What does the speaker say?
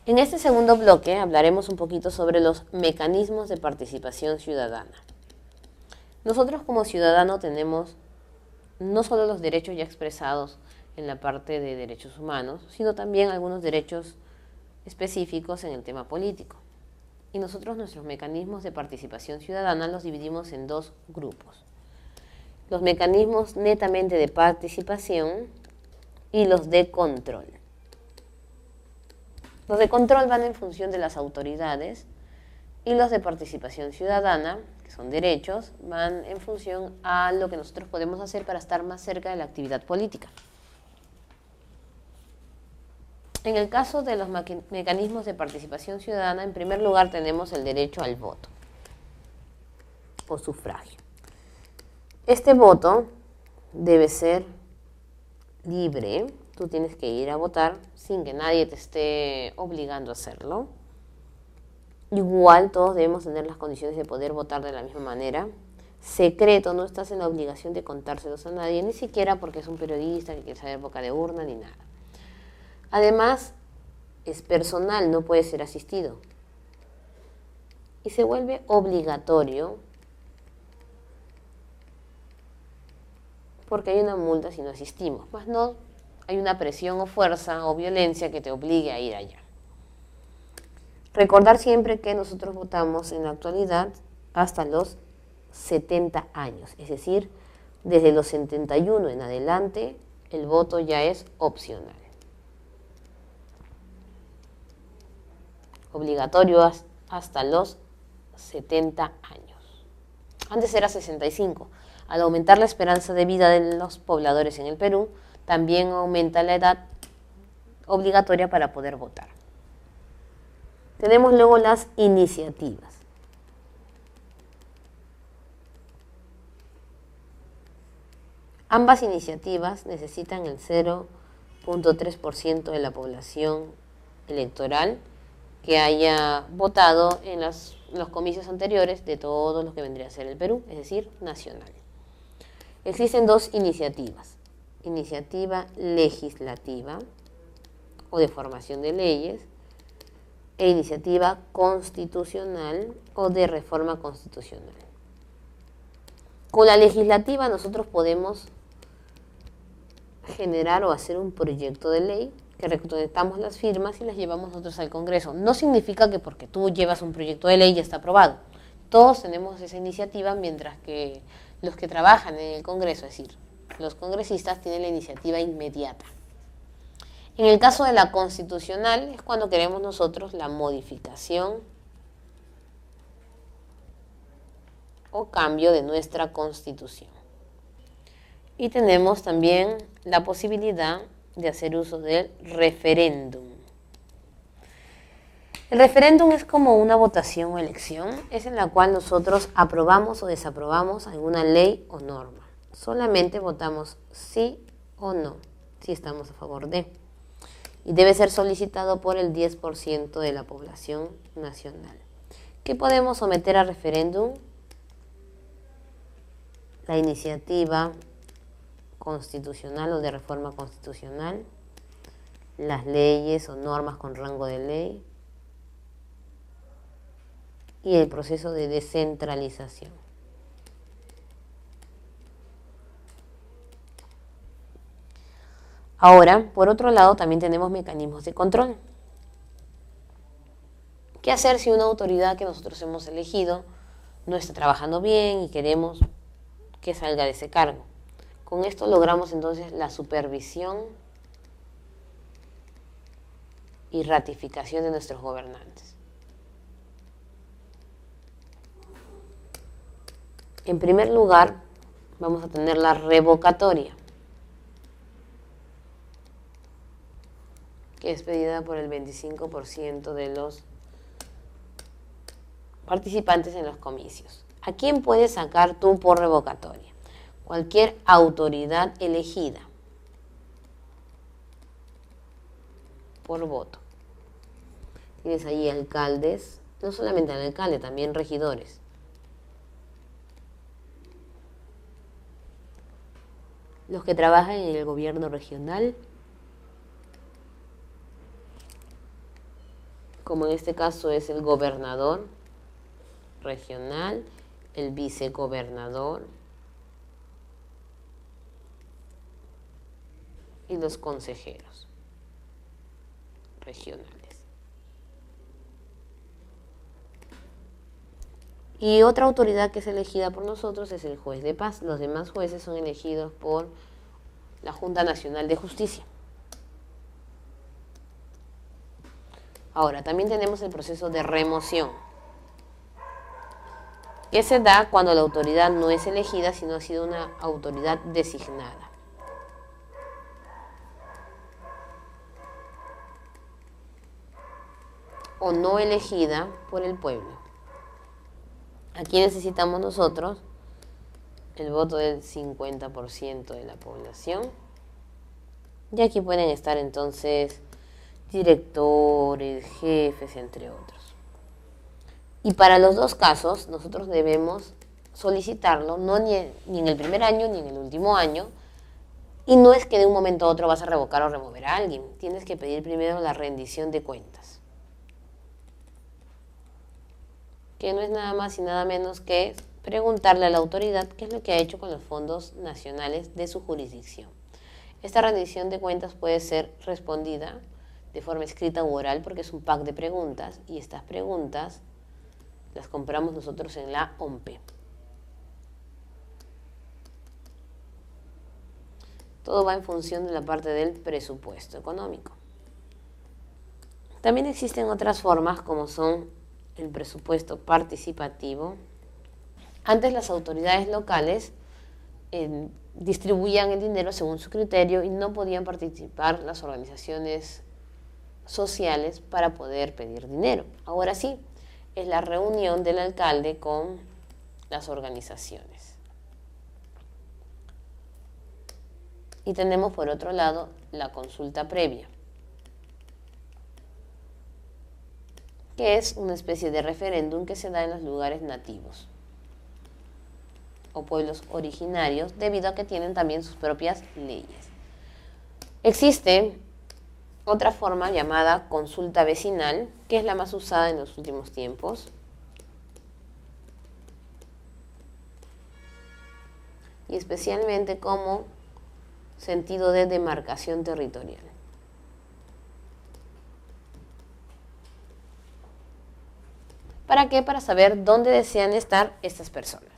En este segundo bloque hablaremos un poquito sobre los mecanismos de participación ciudadana. Nosotros como ciudadanos tenemos no solo los derechos ya expresados en la parte de derechos humanos, sino también algunos derechos específicos en el tema político. Y nosotros nuestros mecanismos de participación ciudadana los dividimos en dos grupos. Los mecanismos netamente de participación y los de control. Los de control van en función de las autoridades y los de participación ciudadana, que son derechos, van en función a lo que nosotros podemos hacer para estar más cerca de la actividad política. En el caso de los mecanismos de participación ciudadana, en primer lugar tenemos el derecho al voto o sufragio. Este voto debe ser libre, tú tienes que ir a votar sin que nadie te esté obligando a hacerlo. Igual todos debemos tener las condiciones de poder votar de la misma manera. Secreto, no estás en la obligación de contárselos a nadie, ni siquiera porque es un periodista que quiere saber boca de urna ni nada. Además, es personal, no puede ser asistido. Y se vuelve obligatorio porque hay una multa si no asistimos, más no hay una presión o fuerza o violencia que te obligue a ir allá. Recordar siempre que nosotros votamos en la actualidad hasta los 70 años, es decir, desde los 71 en adelante el voto ya es opcional. Obligatorio hasta los 70 años. Antes era 65. Al aumentar la esperanza de vida de los pobladores en el Perú, también aumenta la edad obligatoria para poder votar. Tenemos luego las iniciativas. Ambas iniciativas necesitan el 0.3% de la población electoral que haya votado en los comicios anteriores de todos los que vendría a ser el Perú, es decir, nacional. Existen dos iniciativas: iniciativa legislativa o de formación de leyes e iniciativa constitucional o de reforma constitucional. Con la legislativa nosotros podemos generar o hacer un proyecto de ley que recolectamos las firmas y las llevamos nosotros al Congreso. No significa que porque tú llevas un proyecto de ley ya está aprobado. Todos tenemos esa iniciativa, mientras que los que trabajan en el Congreso, es decir, los congresistas, tienen la iniciativa inmediata. En el caso de la constitucional es cuando queremos nosotros la modificación o cambio de nuestra constitución. Y tenemos también la posibilidad de hacer uso del referéndum. El referéndum es como una votación o elección, es en la cual nosotros aprobamos o desaprobamos alguna ley o norma. Solamente votamos sí o no, si estamos a favor de. Y debe ser solicitado por el 10% de la población nacional. ¿Qué podemos someter a referéndum? La iniciativa constitucional o de reforma constitucional, las leyes o normas con rango de ley y el proceso de descentralización. Ahora, por otro lado, también tenemos mecanismos de control. ¿Qué hacer si una autoridad que nosotros hemos elegido no está trabajando bien y queremos que salga de ese cargo? Con esto logramos entonces la supervisión y ratificación de nuestros gobernantes. En primer lugar, vamos a tener la revocatoria, que es pedida por el 25% de los participantes en los comicios. ¿A quién puedes sacar tú por revocatoria? Cualquier autoridad elegida por voto. Tienes ahí alcaldes, no solamente al alcalde, también regidores. Los que trabajan en el gobierno regional, como en este caso es el gobernador regional, el vicegobernador y los consejeros regionales. Y otra autoridad que es elegida por nosotros es el juez de paz. Los demás jueces son elegidos por la Junta Nacional de Justicia. Ahora, también tenemos el proceso de remoción, que se da cuando la autoridad no es elegida, sino ha sido una autoridad designada. O no elegida por el pueblo. Aquí necesitamos nosotros el voto del 50% de la población. Y aquí pueden estar entonces directores, jefes, entre otros. Y para los dos casos, nosotros debemos solicitarlo, no ni en el primer año ni en el último año. Y no es que de un momento a otro vas a revocar o remover a alguien. Tienes que pedir primero la rendición de cuentas, que no es nada más y nada menos que preguntarle a la autoridad qué es lo que ha hecho con los fondos nacionales de su jurisdicción. Esta rendición de cuentas puede ser respondida de forma escrita u oral porque es un pack de preguntas y estas preguntas las compramos nosotros en la OMPE. Todo va en función de la parte del presupuesto económico. También existen otras formas como son el presupuesto participativo. Antes las autoridades locales distribuían el dinero según su criterio y no podían participar las organizaciones sociales para poder pedir dinero. Ahora sí, es la reunión del alcalde con las organizaciones. Y tenemos por otro lado la consulta previa, que es una especie de referéndum que se da en los lugares nativos o pueblos originarios, debido a que tienen también sus propias leyes. Existe otra forma llamada consulta vecinal, que es la más usada en los últimos tiempos. Y especialmente como sentido de demarcación territorial. ¿Para qué? Para saber dónde desean estar estas personas.